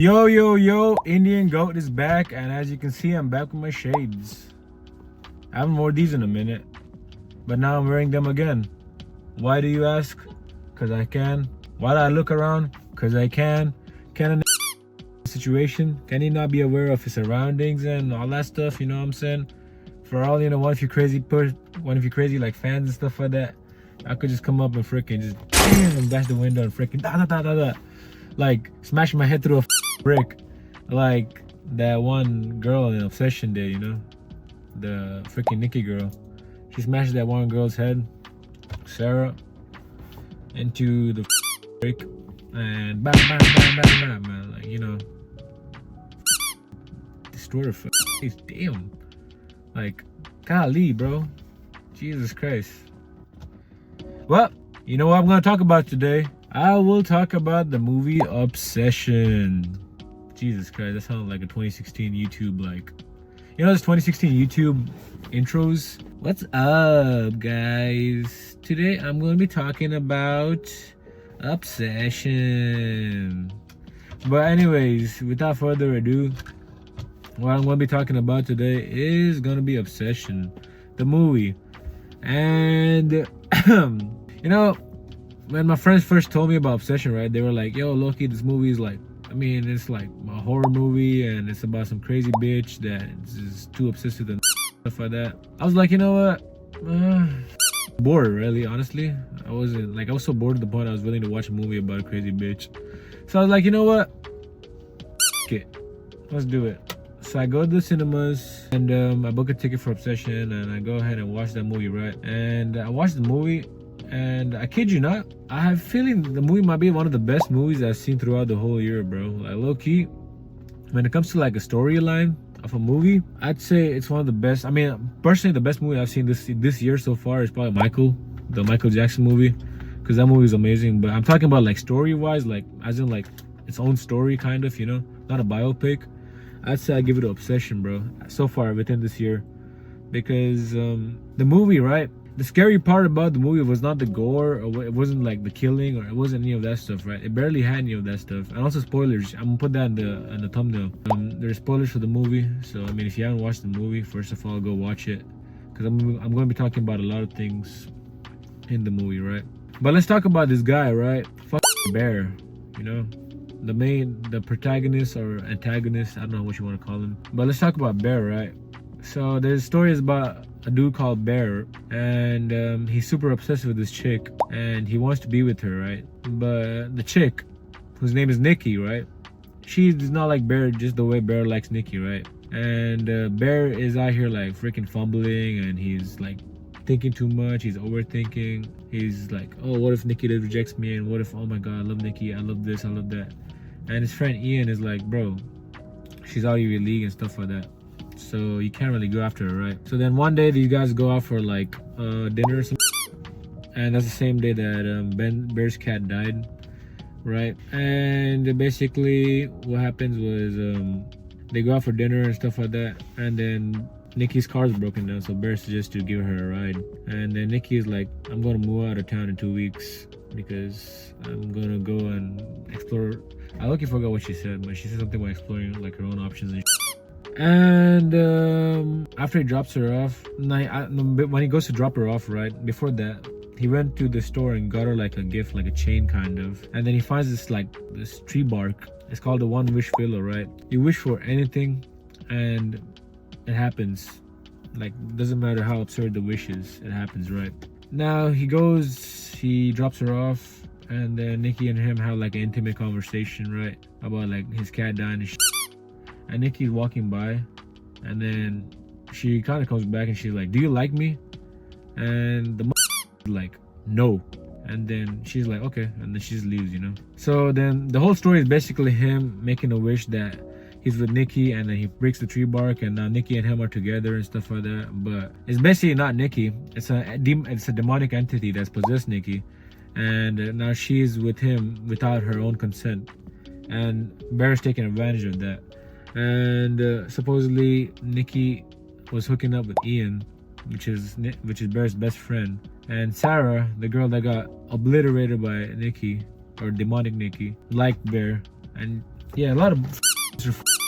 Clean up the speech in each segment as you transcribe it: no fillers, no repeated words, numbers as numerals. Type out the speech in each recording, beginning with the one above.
Yo, yo, yo, Indian Goat is back, and as you can see, I'm back with my shades. I haven't worn these in a minute, but now I'm wearing them again. Why do you ask? Because I can. Why do I look around? Because I can. Can a situation? Can he not be aware of his surroundings and all that stuff, you know what I'm saying? For all you know, one of you crazy like fans and stuff like that, I could just come up and freaking just bam, bash the window and freaking da da da da da. Like smashing my head through a brick, like that one girl in Obsession did, you know, the freaking Nikki girl. She smashed that one girl's head, Sarah, into the brick, and bam, bam, bam, bam, bam, man. Like, you know, destroyed her face. Damn, like, golly, bro, Jesus Christ. Well, you know what I'm gonna talk about today? I will talk about the movie Obsession. Jesus Christ, that sounds like a 2016 YouTube, like, you know, those 2016 YouTube intros. What's up, guys? Today I'm going to be talking about Obsession. But anyways, without further ado, what I'm going to be talking about today is going to be Obsession, the movie. And you know, when my friends first told me about Obsession, right, they were like, yo, Loki, this movie is like, I mean, it's like a horror movie and it's about some crazy bitch that is too obsessed with and stuff like that. I was like, you know what, bored, really, honestly. I was so bored to the point I was willing to watch a movie about a crazy bitch. So I was like, you know what, it, let's do it. So I go to the cinemas and I book a ticket for Obsession and I go ahead and watch that movie, right? And I watched the movie. And I kid you not, I have a feeling the movie might be one of the best movies I've seen throughout the whole year, bro. Like, low-key, when it comes to like a storyline of a movie, I'd say it's one of the best. I mean, personally, the best movie I've seen this year so far is probably the Michael Jackson movie, because that movie is amazing. But I'm talking about like story-wise, like as in like its own story, kind of, you know, not a biopic. I'd say I give it an Obsession, bro, so far within this year, because the movie, right? The scary part about the movie was not the gore, or it wasn't like the killing, or it wasn't any of that stuff, right? It barely had any of that stuff. And also spoilers. I'm gonna put that in the thumbnail. There's spoilers for the movie, so I mean, if you haven't watched the movie, first of all, go watch it, because I'm going to be talking about a lot of things in the movie, right? But let's talk about this guy, right? Fuck Bear, you know, the protagonist or antagonist. I don't know what you want to call him, but let's talk about Bear, right? So there's stories about a dude called Bear, and he's super obsessed with this chick and he wants to be with her, right? But the chick, whose name is Nikki, right, she does not like Bear just the way Bear likes Nikki, right? And Bear is out here like freaking fumbling, and he's like thinking too much, he's overthinking. He's like, oh, what if Nikki rejects me, and what if, oh my god, I love Nikki, I love this, I love that. And his friend Ian is like, bro, she's out of your league and stuff like that, so you can't really go after her, right? So then one day these guys go out for like dinner or something, and that's the same day that Bear's cat died, right? And basically what happens was they go out for dinner and stuff like that, and then Nikki's car is broken down, so Bear suggests to give her a ride. And then Nikki is like, I'm gonna move out of town in 2 weeks because I'm gonna go and explore. I lucky forgot what she said, but she said something about exploring like her own options and and after he drops her off, when he goes to drop her off, right before that, he went to the store and got her like a gift, like a chain kind of. And then he finds this tree bark. It's called the One Wish Pillow, right? You wish for anything and it happens. Like, doesn't matter how absurd the wish is, it happens, right? Now he drops her off, and then Nikki and him have like an intimate conversation, right, about like his cat dying and shit. And Nikki's walking by, and then she kind of comes back and she's like, do you like me? And the like, no. And then she's like, okay. And then she just leaves, you know? So then the whole story is basically him making a wish that he's with Nikki, and then he breaks the tree bark, and now Nikki and him are together and stuff like that. But it's basically not Nikki. It's a demonic entity that's possessed Nikki. And now she's with him without her own consent. And Bear's taking advantage of that. And supposedly Nikki was hooking up with Ian, which is Bear's best friend, and Sarah, the girl that got obliterated by Nikki, or demonic Nikki, liked Bear, and yeah, a lot of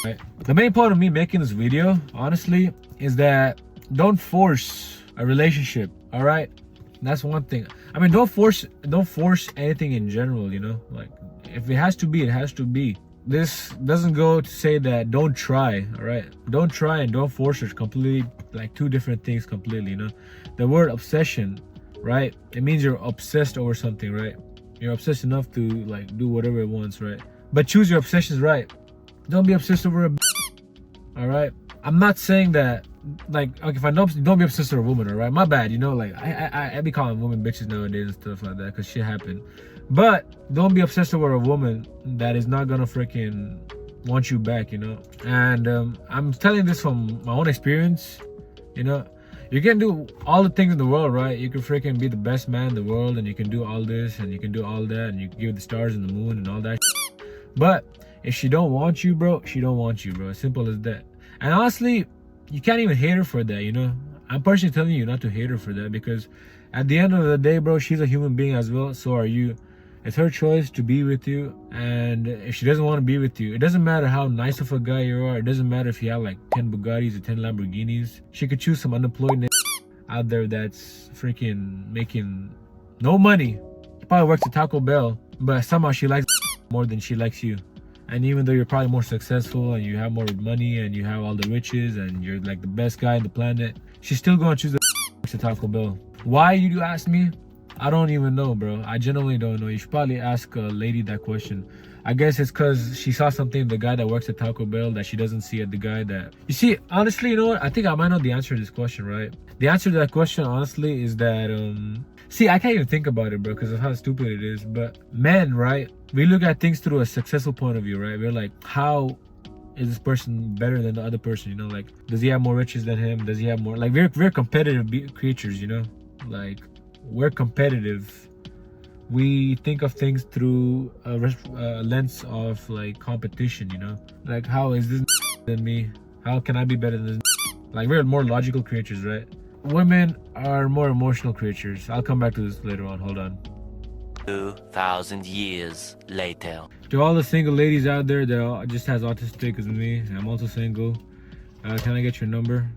right? The main point of me making this video, honestly, is that don't force a relationship, all right? That's one thing. I mean, don't force anything in general, you know? Like, if it has to be, it has to be. This doesn't go to say that don't try, all right? Don't try and don't force it. Completely, like, two different things completely, you know? The word obsession, right? It means you're obsessed over something, right? You're obsessed enough to, like, do whatever it wants, right? But choose your obsessions right. Don't be obsessed over a all right? I'm not saying that, like, okay, if I don't be obsessed with a woman, all right? My bad, you know, like, I be calling women bitches nowadays and stuff like that because shit happened. But don't be obsessed over a woman that is not gonna freaking want you back, you know? And I'm telling this from my own experience, you know? You can do all the things in the world, right? You can freaking be the best man in the world, and you can do all this, and you can do all that, and you can give the stars and the moon and all that shit. But if she don't want you, bro, she don't want you, bro. As simple as that. And honestly, you can't even hate her for that, you know? I'm personally telling you not to hate her for that, because at the end of the day, bro, she's a human being as well. So are you. It's her choice to be with you. And if she doesn't want to be with you, it doesn't matter how nice of a guy you are. It doesn't matter if you have like 10 Bugattis or 10 Lamborghinis. She could choose some unemployed out there that's freaking making no money. She probably works at Taco Bell, but somehow she likes more than she likes you. And even though you're probably more successful and you have more money and you have all the riches and you're like the best guy on the planet, she's still gonna choose the to Taco Bell. Why, you ask me? I don't even know, bro. I genuinely don't know. You should probably ask a lady that question. I guess it's because she saw something in the guy that works at Taco Bell that she doesn't see at the guy that... You see, honestly, you know what? I think I might know the answer to this question, right? The answer to that question, honestly, is that... See, I can't even think about it, bro, because of how stupid it is. But men, right? We look at things through a successful point of view, right? We're like, how is this person better than the other person, you know? Like, does he have more riches than him? Does he have more... Like, we're competitive creatures, you know? Like... We're competitive. We think of things through a lens of like competition, you know? Like, how is this than me? How can I be better than this? Like, we're more logical creatures, right? Women are more emotional creatures. I'll come back to this later on. Hold on. 2,000 years later. To all the single ladies out there that just has autistic as me, I'm also single. Can I get your number?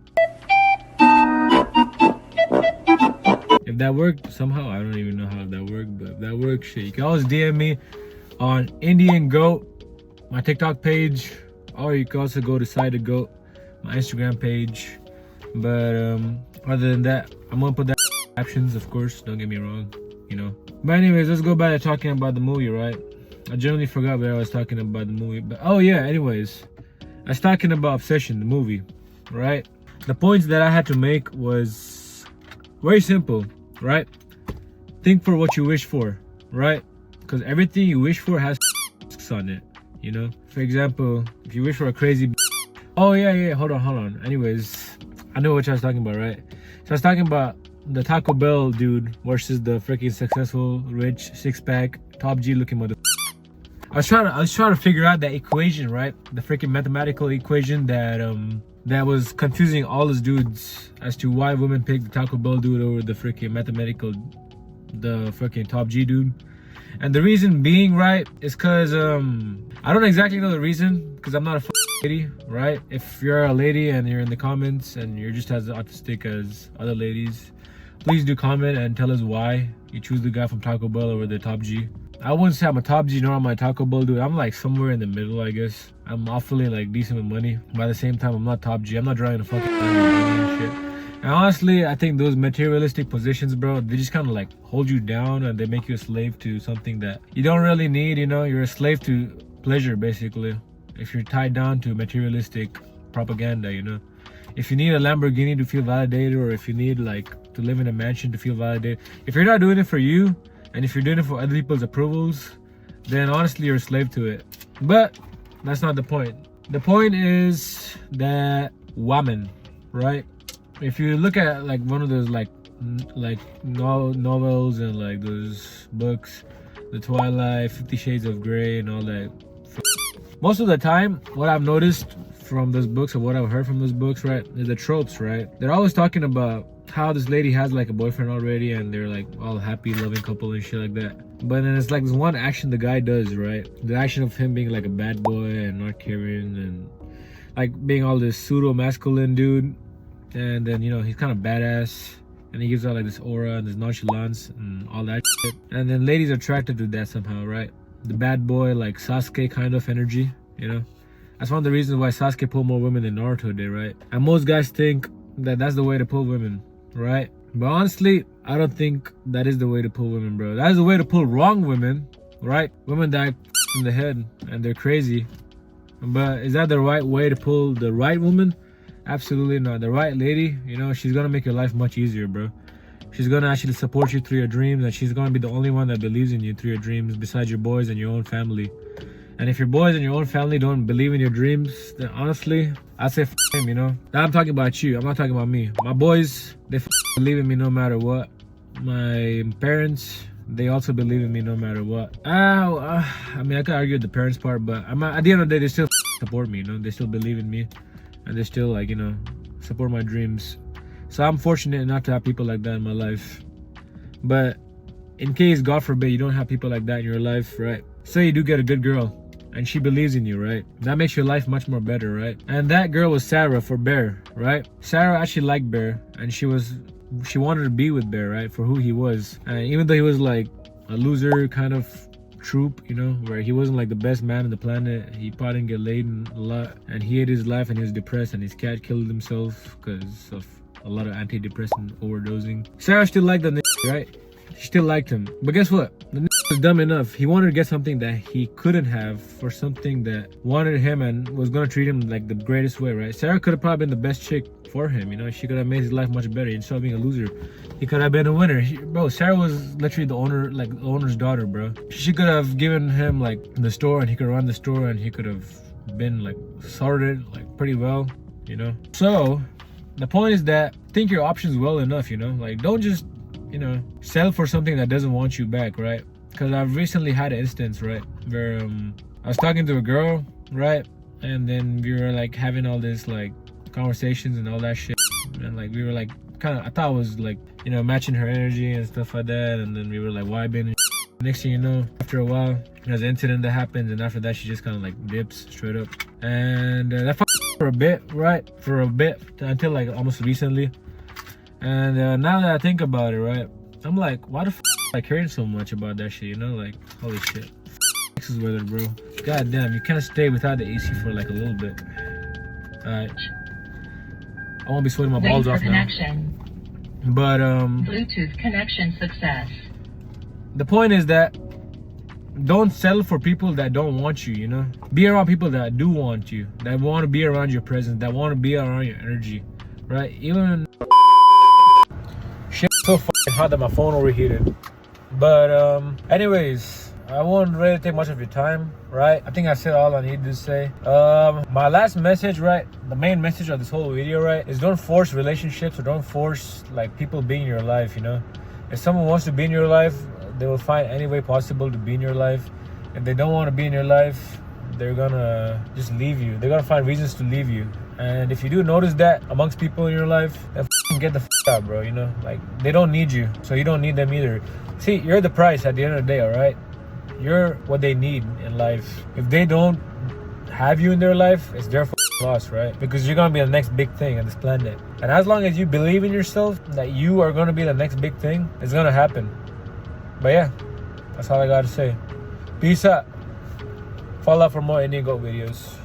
If that worked somehow, I don't even know how that worked, but if that works, shit, you can always DM me on Indian Goat, my TikTok page, or you can also go to Side of Goat, my Instagram page. But other than that, I'm gonna put that captions, of course, don't get me wrong, you know. But anyways, let's go back to talking about the movie, right? I generally forgot what I was talking about the movie, but oh yeah, anyways, I was talking about Obsession, the movie, right? The points that I had to make was very simple, right? Think for what you wish for, right? Because everything you wish for has on it, you know? For example, if you wish for a crazy... Oh yeah, hold on. Anyways, I know what I was talking about, right? So I was talking about the Taco Bell dude versus the freaking successful, rich, six-pack, top G looking mother... I was trying to figure out that equation, right? The freaking mathematical equation that that was confusing all those dudes as to why women picked the Taco Bell dude over the freaking the freaking top G dude. And the reason being, right, is because I don't exactly know the reason, because I'm not a lady, right? If you're a lady and you're in the comments and you're just as autistic as other ladies, please do comment and tell us why you choose the guy from Taco Bell over the top G. I wouldn't say I'm a top G nor I'm a Taco Bell dude. I'm like somewhere in the middle, I guess. I'm awfully like decent with money, but at the same time, I'm not top G. I'm not driving a fucking and shit. And honestly, I think those materialistic positions, bro, they just kind of like hold you down and they make you a slave to something that you don't really need, you know? You're a slave to pleasure, basically. If you're tied down to materialistic propaganda, you know? If you need a Lamborghini to feel validated, or if you need like to live in a mansion to feel validated, if you're not doing it for you, and if you're doing it for other people's approvals, then honestly, you're a slave to it. But that's not the point. The point is that woman, right? If you look at like one of those like novels and like those books, The Twilight, 50 Shades of Grey and all that, most of the time, what I've noticed from those books or what I've heard from those books, right, is the tropes, right? They're always talking about how this lady has like a boyfriend already and they're like all happy, loving couple and shit like that. But then it's like this one action the guy does, right? The action of him being like a bad boy and not caring and like being all this pseudo masculine dude, and then, you know, he's kind of badass and he gives out like this aura and this nonchalance and all that shit. And then ladies are attracted to that somehow, right? The bad boy, like Sasuke kind of energy, you know? That's one of the reasons why Sasuke pulled more women than Naruto did, right? And most guys think that that's the way to pull women, right? But honestly, I don't think that is the way to pull women, bro. That is the way to pull wrong women, right? Women that are in the head and they're crazy. But is that the right way to pull the right woman? Absolutely not. The right lady, you know, she's gonna make your life much easier, bro. She's gonna actually support you through your dreams, and she's gonna be the only one that believes in you through your dreams besides your boys and your own family. And if your boys and your own family don't believe in your dreams, then honestly, I'd say f him, you know? Now I'm talking about you, I'm not talking about me. My boys, they believe in me no matter what. My parents, they also believe in me no matter what. I mean, I could argue the parents part, but at the end of the day, they still support me, you know? They still believe in me, and they still, like, you know, support my dreams. So I'm fortunate not to have people like that in my life. But in case, God forbid, you don't have people like that in your life, right? Say you do get a good girl and she believes in you, right? That makes your life much more better, right? And that girl was Sarah for Bear, right? Sarah actually liked Bear, and she wanted to be with Bear, right? For who he was. And even though he was like a loser kind of troop, you know, where he wasn't like the best man on the planet, he probably didn't get laid a lot, and he hated his life and he was depressed, and his cat killed himself because of a lot of antidepressant overdosing. Sarah still liked the nigga, right? She still liked him. But guess what? The nigga was dumb enough. He wanted to get something that he couldn't have for something that wanted him and was gonna treat him like the greatest way, right? Sarah could have probably been the best chick for him, you know? She could have made his life much better instead of being a loser. He could have been a winner. Bro, Sarah was literally the owner, like the owner's daughter, bro. She could have given him like the store, and he could run the store, and he could have been like sorted like pretty well, you know? So the point is that think your options well enough, you know? Like, don't just, you know, settle for something that doesn't want you back, right? Because I've recently had an instance, right, where I was talking to a girl, right, and then we were like having all this like conversations and all that shit, and like we were like kind of, I thought it was like, you know, matching her energy and stuff like that, and then we were like vibing and shit. Next thing you know, after a while, there's an incident that happens, and after that she just kind of like dips straight up, and that for a bit, right, for a bit until like almost recently. And now that I think about it, right, I'm like, why the f am I caring so much about that shit, you know? Like, holy shit. Texas weather, bro. God damn, you can't stay without the AC for like a little bit. Alright. I won't be sweating my balls off now. But, Bluetooth connection success. the point is that don't settle for people that don't want you, you know? Be around people that do want you, that want to be around your presence, that want to be around your energy, right? Even shit so fucking hot that my phone overheated. But anyways, I won't really take much of your time, right? I think I said all I need to say. My last message, right, the main message of this whole video, right, is don't force relationships, or don't force like people being in your life, you know? If someone wants to be in your life, they will find any way possible to be in your life. If they don't want to be in your life, they're gonna just leave you. They're gonna find reasons to leave you. And if you do notice that amongst people in your life, then get the out, bro, you know? Like, they don't need you, so you don't need them either. See, you're the price at the end of the day, all right? You're what they need in life. If they don't have you in their life, it's their loss, right? Because you're gonna be the next big thing on this planet. And as long as you believe in yourself that you are gonna be the next big thing, it's gonna happen. But yeah, that's all I gotta say. Peace out. Follow for more Indian Goat videos.